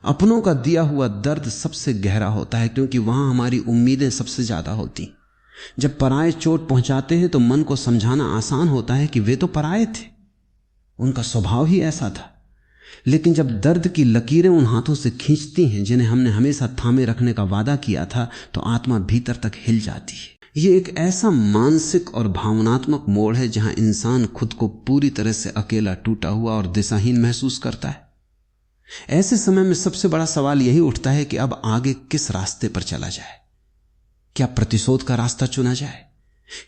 अपनों का दिया हुआ दर्द सबसे गहरा होता है, क्योंकि वहां हमारी उम्मीदें सबसे ज्यादा होती। जब पराये चोट पहुंचाते हैं तो मन को समझाना आसान होता है कि वे तो पराये थे, उनका स्वभाव ही ऐसा था। लेकिन जब दर्द की लकीरें उन हाथों से खींचती हैं जिन्हें हमने हमेशा थामे रखने का वादा किया था, तो आत्मा भीतर तक हिल जाती है। ये एक ऐसा मानसिक और भावनात्मक मोड़ है जहां इंसान खुद को पूरी तरह से अकेला, टूटा हुआ और दिशाहीन महसूस करता है। ऐसे समय में सबसे बड़ा सवाल यही उठता है कि अब आगे किस रास्ते पर चला जाए। क्या प्रतिशोध का रास्ता चुना जाए?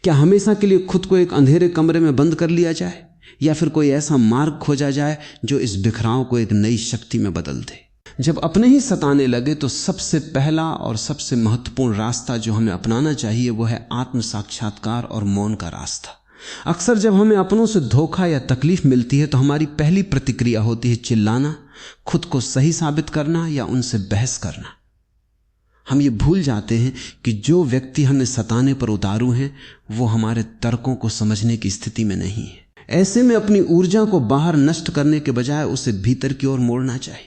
क्या हमेशा के लिए खुद को एक अंधेरे कमरे में बंद कर लिया जाए? या फिर कोई ऐसा मार्ग खोजा जाए जो इस बिखराव को एक नई शक्ति में बदल दे? जब अपने ही सताने लगे तो सबसे पहला और सबसे महत्वपूर्ण रास्ता जो हमें अपनाना चाहिए वो है आत्म साक्षात्कार और मौन का रास्ता। अक्सर जब हमें अपनों से धोखा या तकलीफ मिलती है तो हमारी पहली प्रतिक्रिया होती है चिल्लाना, खुद को सही साबित करना या उनसे बहस करना। हम ये भूल जाते हैं कि जो व्यक्ति हमें सताने पर उतारू हैं वो हमारे तर्कों को समझने की स्थिति में नहीं है। ऐसे में अपनी ऊर्जा को बाहर नष्ट करने के बजाय उसे भीतर की ओर मोड़ना चाहिए।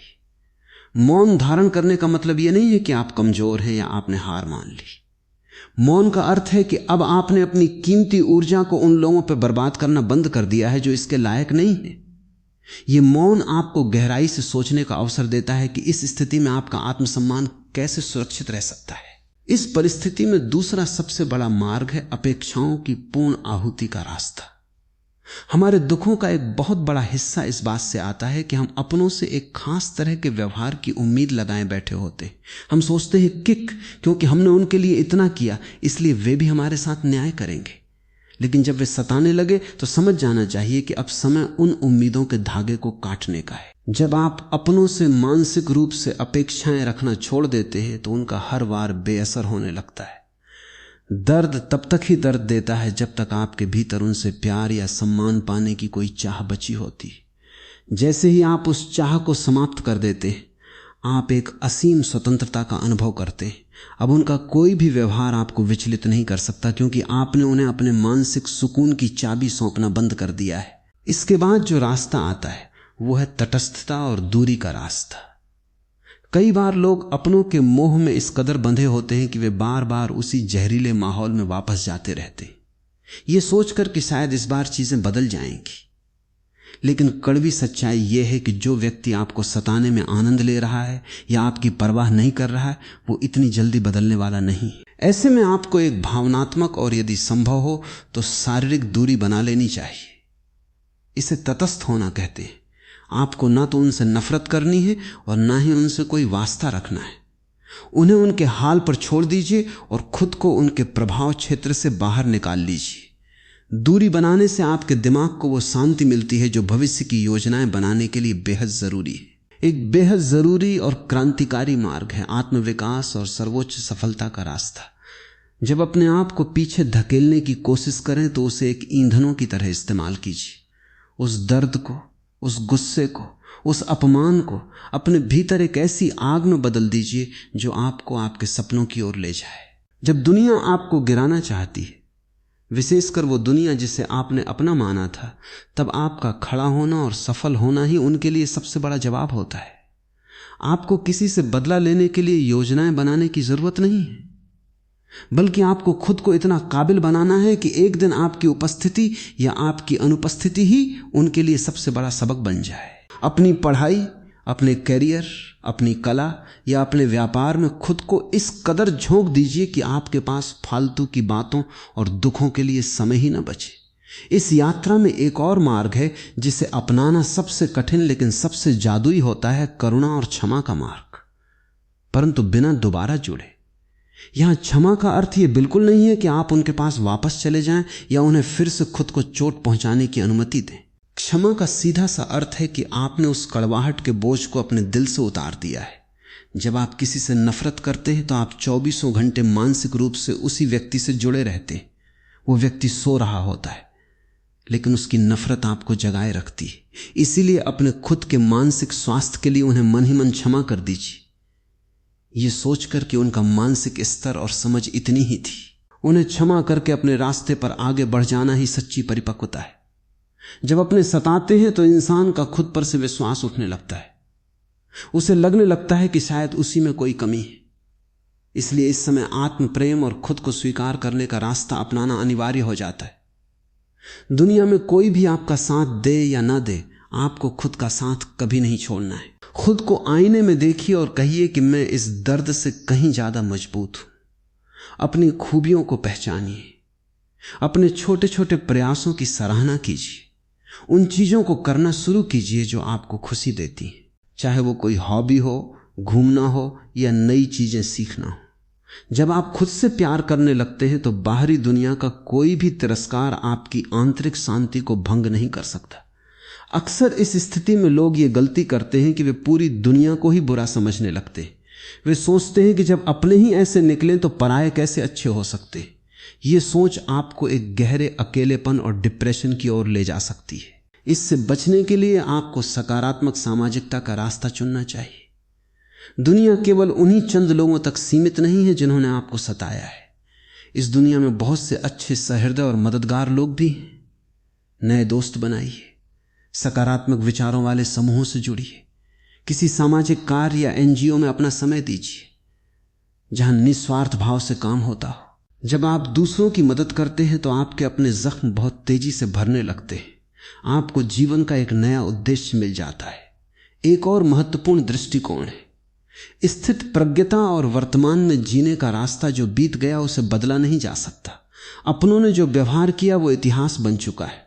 मौन धारण करने का मतलब यह नहीं है कि आप कमजोर हैं या आपने हार मान ली। मौन का अर्थ है कि अब आपने अपनी कीमती ऊर्जा को उन लोगों पर बर्बाद करना बंद कर दिया है जो इसके लायक नहीं है। यह मौन आपको गहराई से सोचने का अवसर देता है कि इस स्थिति में आपका आत्मसम्मान कैसे सुरक्षित रह सकता है। इस परिस्थिति में दूसरा सबसे बड़ा मार्ग है अपेक्षाओं की पूर्ण आहुति का रास्ता। हमारे दुखों का एक बहुत बड़ा हिस्सा इस बात से आता है कि हम अपनों से एक खास तरह के व्यवहार की उम्मीद लगाए बैठे होते। हम सोचते हैं क्योंकि हमने उनके लिए इतना किया इसलिए वे भी हमारे साथ न्याय करेंगे। लेकिन जब वे सताने लगे तो समझ जाना चाहिए कि अब समय उन उम्मीदों के धागे को काटने का है। जब आप अपनों से मानसिक रूप से अपेक्षाएं रखना छोड़ देते हैं तो उनका हर वार बेअसर होने लगता है। दर्द तब तक ही दर्द देता है जब तक आपके भीतर उनसे प्यार या सम्मान पाने की कोई चाह बची होती। जैसे ही आप उस चाह को समाप्त कर देते हैं, आप एक असीम स्वतंत्रता का अनुभव करते हैं। अब उनका कोई भी व्यवहार आपको विचलित नहीं कर सकता, क्योंकि आपने उन्हें अपने मानसिक सुकून की चाबी सौंपना बंद कर दिया है। इसके बाद जो रास्ता आता है वो है तटस्थता और दूरी का रास्ता। कई बार लोग अपनों के मोह में इस कदर बंधे होते हैं कि वे बार बार उसी जहरीले माहौल में वापस जाते रहते हैं, ये सोचकर कि शायद इस बार चीजें बदल जाएंगी। लेकिन कड़वी सच्चाई यह है कि जो व्यक्ति आपको सताने में आनंद ले रहा है या आपकी परवाह नहीं कर रहा है वो इतनी जल्दी बदलने वाला नहीं है। ऐसे में आपको एक भावनात्मक और यदि संभव हो तो शारीरिक दूरी बना लेनी चाहिए। इसे तटस्थ होना कहते हैं। आपको ना तो उनसे नफरत करनी है और ना ही उनसे कोई वास्ता रखना है। उन्हें उनके हाल पर छोड़ दीजिए और खुद को उनके प्रभाव क्षेत्र से बाहर निकाल लीजिए। दूरी बनाने से आपके दिमाग को वो शांति मिलती है जो भविष्य की योजनाएं बनाने के लिए बेहद जरूरी है। एक बेहद जरूरी और क्रांतिकारी मार्ग है आत्मविकास और सर्वोच्च सफलता का रास्ता। जब अपने आप को पीछे धकेलने की कोशिश करें तो उसे एक ईंधनों की तरह इस्तेमाल कीजिए। उस दर्द को, उस गुस्से को, उस अपमान को अपने भीतर एक ऐसी आग में बदल दीजिए जो आपको आपके सपनों की ओर ले जाए। जब दुनिया आपको गिराना चाहती है, विशेषकर वो दुनिया जिसे आपने अपना माना था, तब आपका खड़ा होना और सफल होना ही उनके लिए सबसे बड़ा जवाब होता है। आपको किसी से बदला लेने के लिए योजनाएं बनाने की जरूरत नहीं है, बल्कि आपको खुद को इतना काबिल बनाना है कि एक दिन आपकी उपस्थिति या आपकी अनुपस्थिति ही उनके लिए सबसे बड़ा सबक बन जाए। अपनी पढ़ाई, अपने करियर, अपनी कला या अपने व्यापार में खुद को इस कदर झोंक दीजिए कि आपके पास फालतू की बातों और दुखों के लिए समय ही न बचे। इस यात्रा में एक और मार्ग है जिसे अपनाना सबसे कठिन लेकिन सबसे जादुई होता है, करुणा और क्षमा का मार्ग, परंतु बिना दोबारा जुड़े। यहां क्षमा का अर्थ यह बिल्कुल नहीं है कि आप उनके पास वापस चले जाएं या उन्हें फिर से खुद को चोट पहुंचाने की अनुमति दें। क्षमा का सीधा सा अर्थ है कि आपने उस कड़वाहट के बोझ को अपने दिल से उतार दिया है। जब आप किसी से नफरत करते हैं तो आप 24 घंटे मानसिक रूप से उसी व्यक्ति से जुड़े रहते हैं। वो व्यक्ति सो रहा होता है लेकिन उसकी नफरत आपको जगाए रखती है। इसीलिए अपने खुद के मानसिक स्वास्थ्य के लिए उन्हें मन ही मन क्षमा कर दीजिए, ये सोचकर कि उनका मानसिक स्तर और समझ इतनी ही थी। उन्हें क्षमा करके अपने रास्ते पर आगे बढ़ जाना ही सच्ची परिपक्वता है। जब अपने सताते हैं तो इंसान का खुद पर से विश्वास उठने लगता है। उसे लगने लगता है कि शायद उसी में कोई कमी है। इसलिए इस समय आत्म प्रेम और खुद को स्वीकार करने का रास्ता अपनाना अनिवार्य हो जाता है। दुनिया में कोई भी आपका साथ दे या ना दे, आपको खुद का साथ कभी नहीं छोड़ना है। खुद को आईने में देखिए और कहिए कि मैं इस दर्द से कहीं ज्यादा मजबूत हूं। अपनी खूबियों को पहचानिए, अपने छोटे छोटे प्रयासों की सराहना कीजिए, उन चीजों को करना शुरू कीजिए जो आपको खुशी देती हैं, चाहे वो कोई हॉबी हो, घूमना हो या नई चीजें सीखना हो। जब आप खुद से प्यार करने लगते हैं तो बाहरी दुनिया का कोई भी तिरस्कार आपकी आंतरिक शांति को भंग नहीं कर सकता। अक्सर इस स्थिति में लोग ये गलती करते हैं कि वे पूरी दुनिया को ही बुरा समझने लगते हैं। वे सोचते हैं कि जब अपने ही ऐसे निकलें तो पराये कैसे अच्छे हो सकते हैं। ये सोच आपको एक गहरे अकेलेपन और डिप्रेशन की ओर ले जा सकती है। इससे बचने के लिए आपको सकारात्मक सामाजिकता का रास्ता चुनना चाहिए। दुनिया केवल उन्हीं चंद लोगों तक सीमित नहीं है जिन्होंने आपको सताया है। इस दुनिया में बहुत से अच्छे सहृदय और मददगार लोग भी हैं। नए दोस्त बनाइए, सकारात्मक विचारों वाले समूहों से जुड़िए, किसी सामाजिक कार्य या एनजीओ में अपना समय दीजिए जहां निस्वार्थ भाव से काम होता हो। जब आप दूसरों की मदद करते हैं तो आपके अपने जख्म बहुत तेजी से भरने लगते हैं। आपको जीवन का एक नया उद्देश्य मिल जाता है। एक और महत्वपूर्ण दृष्टिकोण है, स्थित प्रज्ञता और वर्तमान में जीने का रास्ता। जो बीत गया उसे बदला नहीं जा सकता। अपनों ने जो व्यवहार किया वो इतिहास बन चुका है।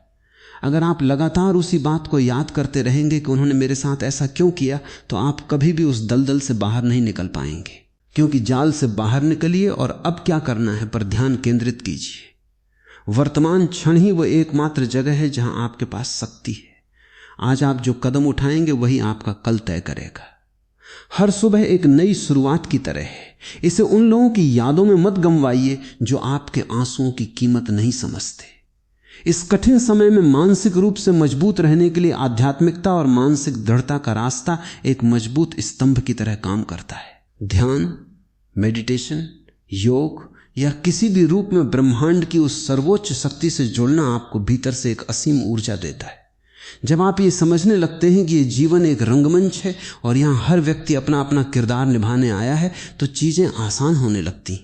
अगर आप लगातार उसी बात को याद करते रहेंगे कि उन्होंने मेरे साथ ऐसा क्यों किया, तो आप कभी भी उस दलदल से बाहर नहीं निकल पाएंगे। क्योंकि जाल से बाहर निकलिए और अब क्या करना है पर ध्यान केंद्रित कीजिए। वर्तमान क्षण ही वो एकमात्र जगह है जहां आपके पास शक्ति है। आज आप जो कदम उठाएंगे वही आपका कल तय करेगा। हर सुबह एक नई शुरुआत की तरह है। इसे उन लोगों की यादों में मत गंवाइए जो आपके आंसुओं की कीमत नहीं समझते। इस कठिन समय में मानसिक रूप से मजबूत रहने के लिए आध्यात्मिकता और मानसिक दृढ़ता का रास्ता एक मजबूत स्तंभ की तरह काम करता है। ध्यान, मेडिटेशन, योग या किसी भी रूप में ब्रह्मांड की उस सर्वोच्च शक्ति से जुड़ना आपको भीतर से एक असीम ऊर्जा देता है। जब आप ये समझने लगते हैं कि ये जीवन एक रंगमंच है और यहाँ हर व्यक्ति अपना अपना किरदार निभाने आया है, तो चीजें आसान होने लगती।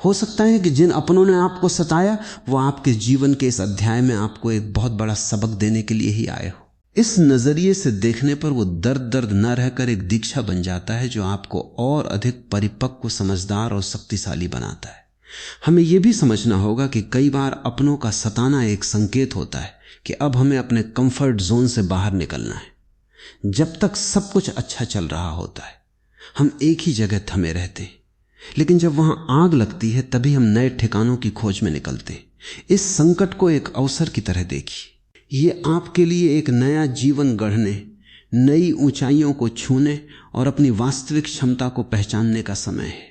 हो सकता है कि जिन अपनों ने आपको सताया वो आपके जीवन के इस अध्याय में आपको एक बहुत बड़ा सबक देने के लिए ही आए हो। इस नजरिए से देखने पर वो दर्द न रहकर एक दीक्षा बन जाता है जो आपको और अधिक परिपक्व, समझदार और शक्तिशाली बनाता है। हमें यह भी समझना होगा कि कई बार अपनों का सताना एक संकेत होता है कि अब हमें अपने कंफर्ट जोन से बाहर निकलना है। जब तक सब कुछ अच्छा चल रहा होता है हम एक ही जगह थमे रहते हैं, लेकिन जब वहां आग लगती है तभी हम नए ठिकानों की खोज में निकलते हैं। इस संकट को एक अवसर की तरह देखिए। ये आपके लिए एक नया जीवन गढ़ने, नई ऊंचाइयों को छूने और अपनी वास्तविक क्षमता को पहचानने का समय है।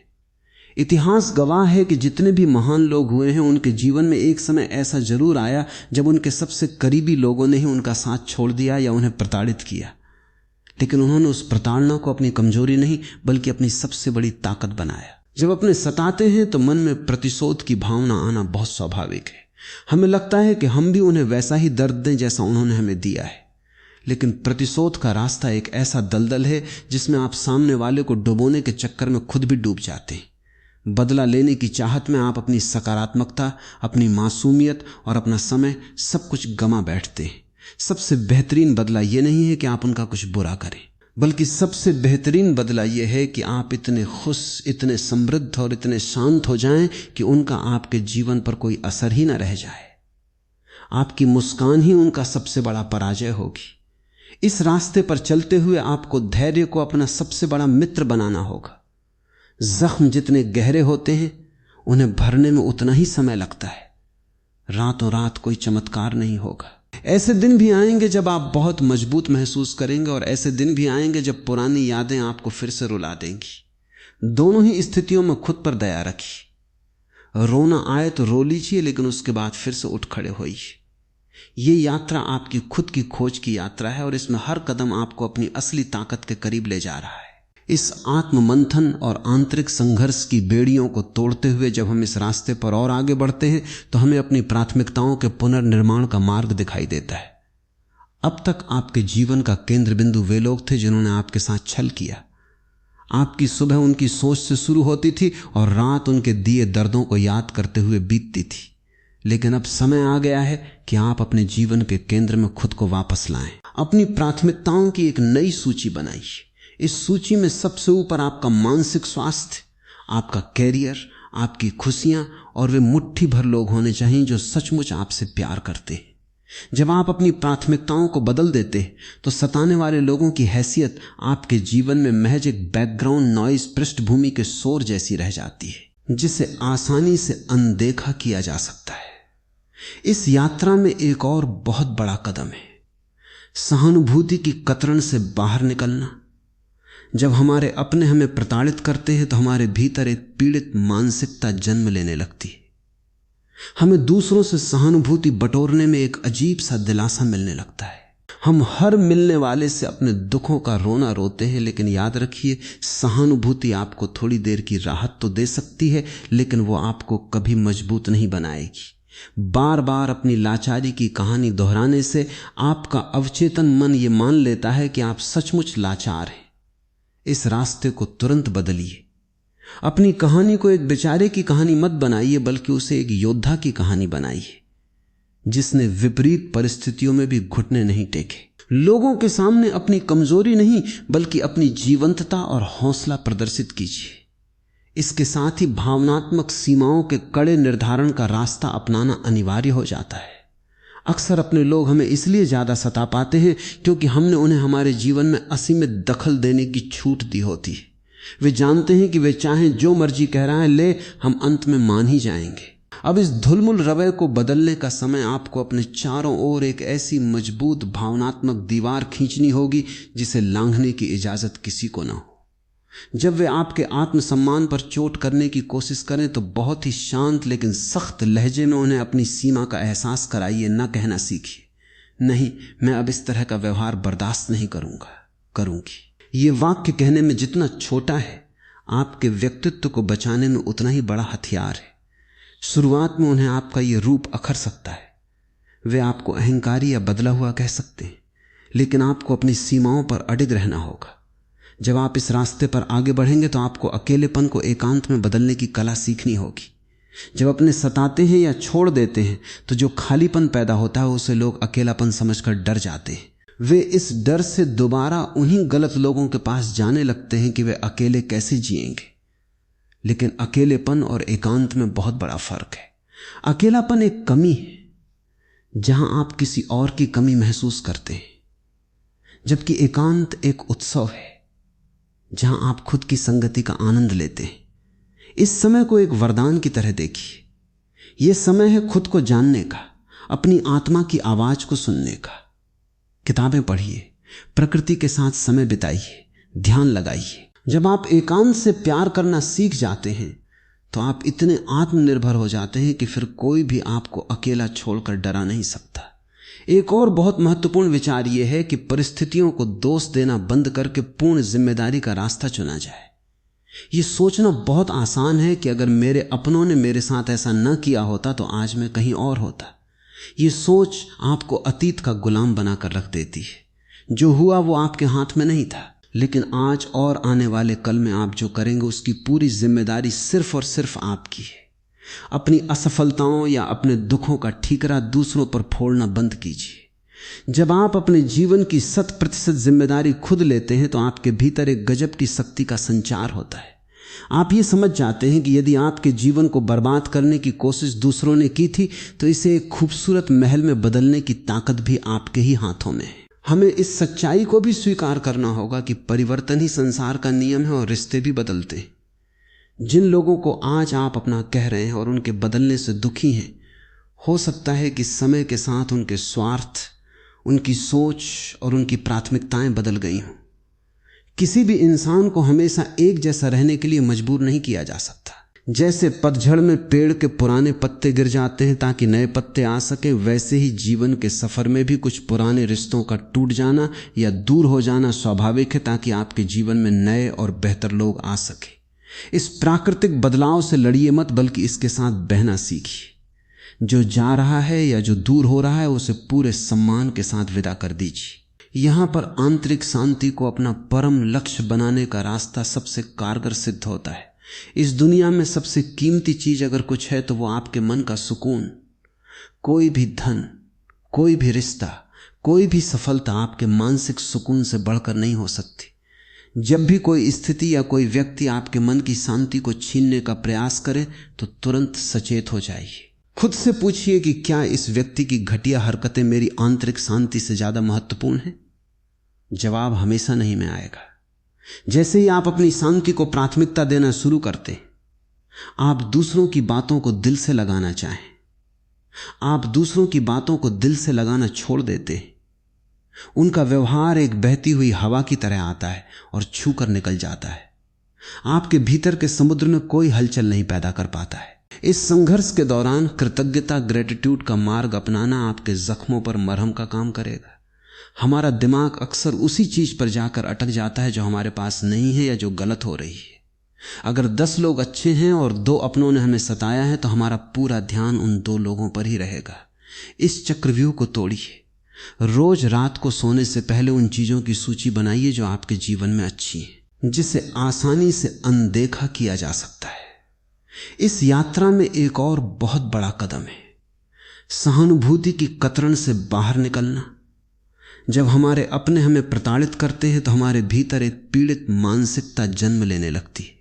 इतिहास गवाह है कि जितने भी महान लोग हुए हैं उनके जीवन में एक समय ऐसा जरूर आया जब उनके सबसे करीबी लोगों ने ही उनका साथ छोड़ दिया या उन्हें प्रताड़ित किया, लेकिन उन्होंने उस प्रताड़ना को अपनी कमजोरी नहीं बल्कि अपनी सबसे बड़ी ताकत बनाया। जब अपने सताते हैं तो मन में प्रतिशोध की भावना आना बहुत स्वाभाविक है। हमें लगता है कि हम भी उन्हें वैसा ही दर्द दें जैसा उन्होंने हमें दिया है, लेकिन प्रतिशोध का रास्ता एक ऐसा दलदल है जिसमें आप सामने वाले को डुबोने के चक्कर में खुद भी डूब जाते हैं। बदला लेने की चाहत में आप अपनी सकारात्मकता, अपनी मासूमियत और अपना समय सब कुछ गंवा बैठते हैं। सबसे बेहतरीन बदला यह नहीं है कि आप उनका कुछ बुरा करें, बल्कि सबसे बेहतरीन बदला यह है कि आप इतने खुश, इतने समृद्ध और इतने शांत हो जाएं कि उनका आपके जीवन पर कोई असर ही न रह जाए। आपकी मुस्कान ही उनका सबसे बड़ा पराजय होगी। इस रास्ते पर चलते हुए आपको धैर्य को अपना सबसे बड़ा मित्र बनाना होगा। जख्म जितने गहरे होते हैं उन्हें भरने में उतना ही समय लगता है। रातों रात कोई चमत्कार नहीं होगा। ऐसे दिन भी आएंगे जब आप बहुत मजबूत महसूस करेंगे और ऐसे दिन भी आएंगे जब पुरानी यादें आपको फिर से रुला देंगी। दोनों ही स्थितियों में खुद पर दया रखिए। रोना आए तो रो लीजिए, लेकिन उसके बाद फिर से उठ खड़े होइए। ये यात्रा आपकी खुद की खोज की यात्रा है और इसमें हर कदम आपको अपनी असली ताकत के करीब ले जा रहा है। इस आत्म मंथन और आंतरिक संघर्ष की बेड़ियों को तोड़ते हुए जब हम इस रास्ते पर और आगे बढ़ते हैं तो हमें अपनी प्राथमिकताओं के पुनर्निर्माण का मार्ग दिखाई देता है। अब तक आपके जीवन का केंद्र बिंदु वे लोग थे जिन्होंने आपके साथ छल किया। आपकी सुबह उनकी सोच से शुरू होती थी और रात उनके दिए दर्दों को याद करते हुए बीतती थी। लेकिन अब समय आ गया है कि आप अपने जीवन के केंद्र में खुद को वापस लाएं। अपनी प्राथमिकताओं की एक नई सूची बनाइए। इस सूची में सबसे ऊपर आपका मानसिक स्वास्थ्य, आपका कैरियर, आपकी खुशियां और वे मुट्ठी भर लोग होने चाहिए जो सचमुच आपसे प्यार करते हैं। जब आप अपनी प्राथमिकताओं को बदल देते हैं तो सताने वाले लोगों की हैसियत आपके जीवन में महज एक बैकग्राउंड नॉइज, पृष्ठभूमि के शोर जैसी रह जाती है जिसे आसानी से अनदेखा किया जा सकता है। इस यात्रा में एक और बहुत बड़ा कदम है सहानुभूति की कतरन से बाहर निकलना। जब हमारे अपने हमें प्रताड़ित करते हैं तो हमारे भीतर एक पीड़ित मानसिकता जन्म लेने लगती है। हमें दूसरों से सहानुभूति बटोरने में एक अजीब सा दिलासा मिलने लगता है। हम हर मिलने वाले से अपने दुखों का रोना रोते हैं, लेकिन याद रखिए सहानुभूति आपको थोड़ी देर की राहत तो दे सकती है, लेकिन वो आपको कभी मजबूत नहीं बनाएगी। बार बार अपनी लाचारी की कहानी दोहराने से आपका अवचेतन मन ये मान लेता है कि आप सचमुच लाचार हैं। इस रास्ते को तुरंत बदलिए। अपनी कहानी को एक बेचारे की कहानी मत बनाइए, बल्कि उसे एक योद्धा की कहानी बनाइए जिसने विपरीत परिस्थितियों में भी घुटने नहीं टेके। लोगों के सामने अपनी कमजोरी नहीं बल्कि अपनी जीवंतता और हौसला प्रदर्शित कीजिए। इसके साथ ही भावनात्मक सीमाओं के कड़े निर्धारण का रास्ता अपनाना अनिवार्य हो जाता है। अक्सर अपने लोग हमें इसलिए ज्यादा सता पाते हैं क्योंकि हमने उन्हें हमारे जीवन में असीमित दखल देने की छूट दी होती है। वे जानते हैं कि वे चाहें जो मर्जी कह रहा है ले, हम अंत में मान ही जाएंगे। अब इस धुलमुल रवैये को बदलने का समय आपको अपने चारों ओर एक ऐसी मजबूत भावनात्मक दीवार खींचनी होगी जिसे लांघने की इजाजत किसी को ना हो। जब वे आपके आत्मसम्मान पर चोट करने की कोशिश करें तो बहुत ही शांत लेकिन सख्त लहजे में उन्हें अपनी सीमा का एहसास कराइए, ना कहना सीखिए, नहीं मैं अब इस तरह का व्यवहार बर्दाश्त नहीं करूंगी। ये वाक्य कहने में जितना छोटा है, आपके व्यक्तित्व को बचाने में उतना ही बड़ा हथियार है। शुरुआत में उन्हें आपका ये रूप अखर सकता है, वे आपको अहंकारी या बदला हुआ कह सकते हैं, लेकिन आपको अपनी सीमाओं पर अडिग रहना होगा। जब आप इस रास्ते पर आगे बढ़ेंगे तो आपको अकेलेपन को एकांत में बदलने की कला सीखनी होगी। जब अपने सताते हैं या छोड़ देते हैं तो जो खालीपन पैदा होता है उसे लोग अकेलापन समझकर डर जाते हैं। वे इस डर से दोबारा उन्हीं गलत लोगों के पास जाने लगते हैं कि वे अकेले कैसे जिएंगे। लेकिन अकेलेपन और एकांत में बहुत बड़ा फर्क है। अकेलापन एक कमी है जहां आप किसी और की कमी महसूस करते हैं, जबकि एकांत एक उत्सव है जहां आप खुद की संगति का आनंद लेते हैं। इस समय को एक वरदान की तरह देखिए। यह समय है खुद को जानने का, अपनी आत्मा की आवाज को सुनने का। किताबें पढ़िए, प्रकृति के साथ समय बिताइए, ध्यान लगाइए। जब आप एकांत से प्यार करना सीख जाते हैं तो आप इतने आत्मनिर्भर हो जाते हैं कि फिर कोई भी आपको अकेला छोड़कर डरा नहीं सकता। एक और बहुत महत्वपूर्ण विचार यह है कि परिस्थितियों को दोष देना बंद करके पूर्ण जिम्मेदारी का रास्ता चुना जाए। यह सोचना बहुत आसान है कि अगर मेरे अपनों ने मेरे साथ ऐसा न किया होता तो आज मैं कहीं और होता। यह सोच आपको अतीत का गुलाम बनाकर रख देती है। जो हुआ वो आपके हाथ में नहीं था, लेकिन आज और आने वाले कल में आप जो करेंगे उसकी पूरी जिम्मेदारी सिर्फ और सिर्फ आपकी है। अपनी असफलताओं या अपने दुखों का ठीकरा दूसरों पर फोड़ना बंद कीजिए। जब आप अपने जीवन की 100% जिम्मेदारी खुद लेते हैं तो आपके भीतर एक गजब की शक्ति का संचार होता है। आप ये समझ जाते हैं कि यदि आपके जीवन को बर्बाद करने की कोशिश दूसरों ने की थी तो इसे एक खूबसूरत महल में बदलने की ताकत भी आपके ही हाथों में है। हमें इस सच्चाई को भी स्वीकार करना होगा कि परिवर्तन ही संसार का नियम है और रिश्ते भी बदलते हैं। जिन लोगों को आज आप अपना कह रहे हैं और उनके बदलने से दुखी हैं, हो सकता है कि समय के साथ उनके स्वार्थ, उनकी सोच और उनकी प्राथमिकताएं बदल गई हों। किसी भी इंसान को हमेशा एक जैसा रहने के लिए मजबूर नहीं किया जा सकता। जैसे पतझड़ में पेड़ के पुराने पत्ते गिर जाते हैं ताकि नए पत्ते आ सके, वैसे ही जीवन के सफर में भी कुछ पुराने रिश्तों का टूट जाना या दूर हो जाना स्वाभाविक है ताकि आपके जीवन में नए और बेहतर लोग आ सके। इस प्राकृतिक बदलाव से लड़िए मत, बल्कि इसके साथ बहना सीखिए। जो जा रहा है या जो दूर हो रहा है उसे पूरे सम्मान के साथ विदा कर दीजिए। यहां पर आंतरिक शांति को अपना परम लक्ष्य बनाने का रास्ता सबसे कारगर सिद्ध होता है। इस दुनिया में सबसे कीमती चीज अगर कुछ है तो वो आपके मन का सुकून। कोई भी धन, कोई भी रिश्ता, कोई भी सफलता आपके मानसिक सुकून से बढ़कर नहीं हो सकती। जब भी कोई स्थिति या कोई व्यक्ति आपके मन की शांति को छीनने का प्रयास करे तो तुरंत सचेत हो जाइए। खुद से पूछिए कि क्या इस व्यक्ति की घटिया हरकतें मेरी आंतरिक शांति से ज्यादा महत्वपूर्ण हैं? जवाब हमेशा नहीं में आएगा। जैसे ही आप अपनी शांति को प्राथमिकता देना शुरू करते, आप दूसरों की बातों को दिल से लगाना चाहें, आप दूसरों की बातों को दिल से लगाना छोड़ देते, उनका व्यवहार एक बहती हुई हवा की तरह आता है और छू कर निकल जाता है। आपके भीतर के समुद्र में कोई हलचल नहीं पैदा कर पाता है। इस संघर्ष के दौरान कृतज्ञता, ग्रेटिट्यूड का मार्ग अपनाना आपके जख्मों पर मरहम का काम करेगा। हमारा दिमाग अक्सर उसी चीज पर जाकर अटक जाता है जो हमारे पास नहीं है या जो गलत हो रही है। अगर 10 लोग अच्छे हैं और 2 अपनों ने हमें सताया है तो हमारा पूरा ध्यान उन 2 लोगों पर ही रहेगा। इस चक्रव्यूह को तोड़िए। रोज रात को सोने से पहले उन चीजों की सूची बनाइए जो आपके जीवन में अच्छी है, जिसे आसानी से अनदेखा किया जा सकता है। इस यात्रा में एक और बहुत बड़ा कदम है, सहानुभूति की कतरन से बाहर निकलना। जब हमारे अपने हमें प्रताड़ित करते हैं तो हमारे भीतर एक पीड़ित मानसिकता जन्म लेने लगती है।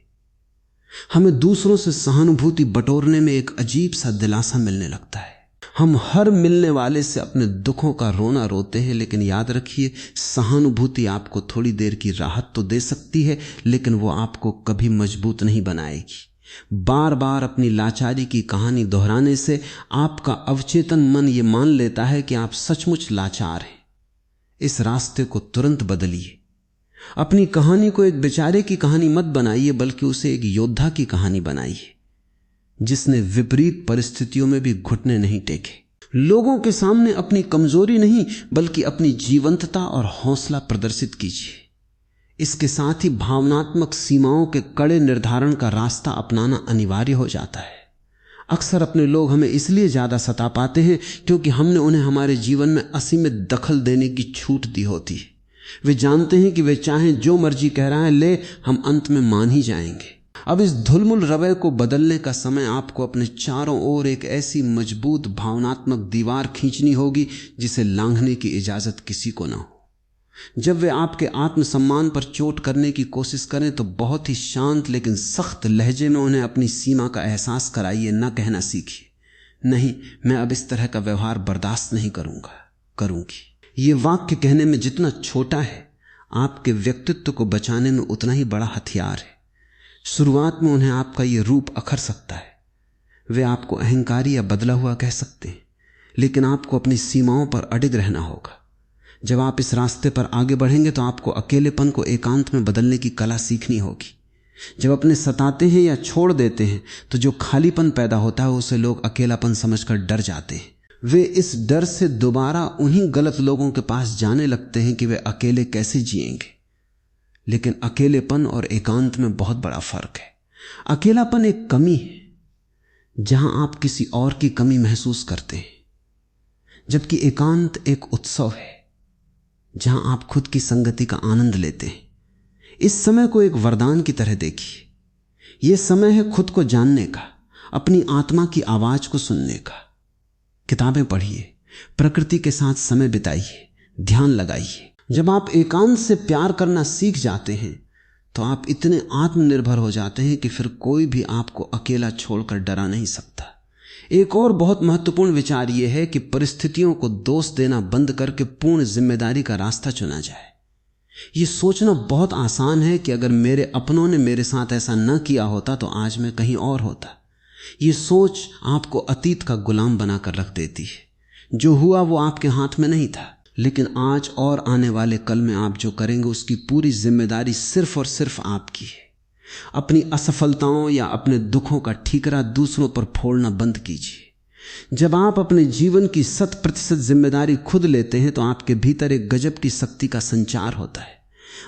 हमें दूसरों से सहानुभूति बटोरने में एक अजीब सा दिलासा मिलने लगता है। हम हर मिलने वाले से अपने दुखों का रोना रोते हैं, लेकिन याद रखिए, सहानुभूति आपको थोड़ी देर की राहत तो दे सकती है, लेकिन वो आपको कभी मजबूत नहीं बनाएगी। बार बार अपनी लाचारी की कहानी दोहराने से आपका अवचेतन मन ये मान लेता है कि आप सचमुच लाचार हैं। इस रास्ते को तुरंत बदलिए। अपनी कहानी को एक बेचारे की कहानी मत बनाइए, बल्कि उसे एक योद्धा की कहानी बनाइए जिसने विपरीत परिस्थितियों में भी घुटने नहीं टेके। लोगों के सामने अपनी कमजोरी नहीं बल्कि अपनी जीवंतता और हौसला प्रदर्शित कीजिए। इसके साथ ही भावनात्मक सीमाओं के कड़े निर्धारण का रास्ता अपनाना अनिवार्य हो जाता है। अक्सर अपने लोग हमें इसलिए ज्यादा सता पाते हैं क्योंकि हमने उन्हें हमारे जीवन में असीमित दखल देने की छूट दी होती है। वे जानते हैं कि वे चाहें जो मर्जी कह रहा है ले, हम अंत में मान ही जाएंगे। अब इस धुलमुल रवैये को बदलने का समय आपको अपने चारों ओर एक ऐसी मजबूत भावनात्मक दीवार खींचनी होगी जिसे लांघने की इजाजत किसी को ना हो। जब वे आपके आत्मसम्मान पर चोट करने की कोशिश करें तो बहुत ही शांत लेकिन सख्त लहजे में उन्हें अपनी सीमा का एहसास कराइए, न कहना सीखिए, नहीं मैं अब इस तरह का व्यवहार बर्दाश्त नहीं करूंगी। ये वाक्य कहने में जितना छोटा है, आपके व्यक्तित्व को बचाने में उतना ही बड़ा हथियार है। शुरुआत में उन्हें आपका ये रूप अखर सकता है, वे आपको अहंकारी या बदला हुआ कह सकते हैं, लेकिन आपको अपनी सीमाओं पर अडिग रहना होगा। जब आप इस रास्ते पर आगे बढ़ेंगे तो आपको अकेलेपन को एकांत में बदलने की कला सीखनी होगी। जब अपने सताते हैं या छोड़ देते हैं तो जो खालीपन पैदा होता है उसे लोग अकेलापन समझकर डर जाते हैं। वे इस डर से दोबारा उन्हीं गलत लोगों के पास जाने लगते हैं कि वे अकेले कैसे जिएंगे। लेकिन अकेलेपन और एकांत में बहुत बड़ा फर्क है। अकेलापन एक कमी है जहां आप किसी और की कमी महसूस करते हैं, जबकि एकांत एक उत्सव है जहां आप खुद की संगति का आनंद लेते हैं। इस समय को एक वरदान की तरह देखिए। यह समय है खुद को जानने का, अपनी आत्मा की आवाज को सुनने का। किताबें पढ़िए, प्रकृति के साथ समय बिताइए, ध्यान लगाइए। जब आप एकांत से प्यार करना सीख जाते हैं तो आप इतने आत्मनिर्भर हो जाते हैं कि फिर कोई भी आपको अकेला छोड़कर डरा नहीं सकता। एक और बहुत महत्वपूर्ण विचार यह है कि परिस्थितियों को दोष देना बंद करके पूर्ण जिम्मेदारी का रास्ता चुना जाए। यह सोचना बहुत आसान है कि अगर मेरे अपनों ने मेरे साथ ऐसा न किया होता तो आज मैं कहीं और होता। यह सोच आपको अतीत का गुलाम बनाकर रख देती है। जो हुआ वो आपके हाथ में नहीं था, लेकिन आज और आने वाले कल में आप जो करेंगे उसकी पूरी जिम्मेदारी सिर्फ और सिर्फ आपकी है। अपनी असफलताओं या अपने दुखों का ठीकरा दूसरों पर फोड़ना बंद कीजिए। जब आप अपने जीवन की 100% जिम्मेदारी खुद लेते हैं तो आपके भीतर एक गजब की शक्ति का संचार होता है।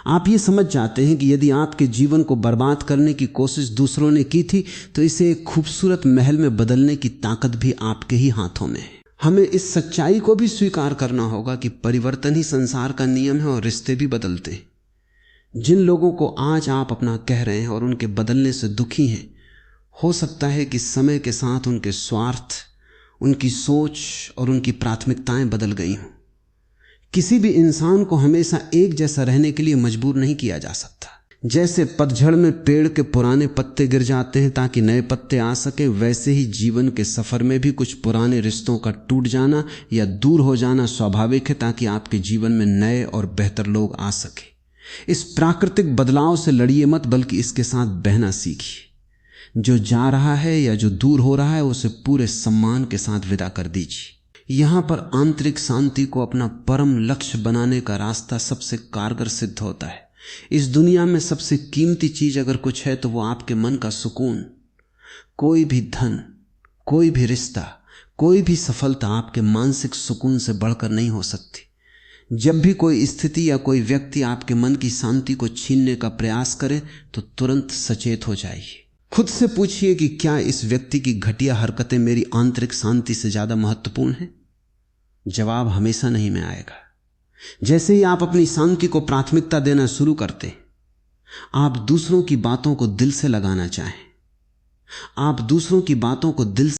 आप ये समझ जाते हैं कि यदि आपके जीवन को बर्बाद करने की कोशिश दूसरों ने की थी तो इसे एक खूबसूरत महल में बदलने की ताकत भी आपके ही हाथों में है। हमें इस सच्चाई को भी स्वीकार करना होगा कि परिवर्तन ही संसार का नियम है और रिश्ते भी बदलते हैं। जिन लोगों को आज आप अपना कह रहे हैं और उनके बदलने से दुखी हैं, हो सकता है कि समय के साथ उनके स्वार्थ, उनकी सोच और उनकी प्राथमिकताएं बदल गई हों। किसी भी इंसान को हमेशा एक जैसा रहने के लिए मजबूर नहीं किया जा सकता। जैसे पतझड़ में पेड़ के पुराने पत्ते गिर जाते हैं ताकि नए पत्ते आ सके, वैसे ही जीवन के सफर में भी कुछ पुराने रिश्तों का टूट जाना या दूर हो जाना स्वाभाविक है, ताकि आपके जीवन में नए और बेहतर लोग आ सके। इस प्राकृतिक बदलाव से लड़िए मत, बल्कि इसके साथ बहना सीखिए। जो जा रहा है या जो दूर हो रहा है उसे पूरे सम्मान के साथ विदा कर दीजिए। यहां पर आंतरिक शांति को अपना परम लक्ष्य बनाने का रास्ता सबसे कारगर सिद्ध होता है। इस दुनिया में सबसे कीमती चीज अगर कुछ है तो वो आपके मन का सुकून। कोई भी धन, कोई भी रिश्ता, कोई भी सफलता आपके मानसिक सुकून से बढ़कर नहीं हो सकती। जब भी कोई स्थिति या कोई व्यक्ति आपके मन की शांति को छीनने का प्रयास करे तो तुरंत सचेत हो जाइए। खुद से पूछिए कि क्या इस व्यक्ति की घटिया हरकतें मेरी आंतरिक शांति से ज्यादा महत्वपूर्ण हैं? जवाब हमेशा नहीं में आएगा। जैसे ही आप अपनी शांति को प्राथमिकता देना शुरू करते, आप दूसरों की बातों को दिल से लगाना चाहें, आप दूसरों की बातों को दिल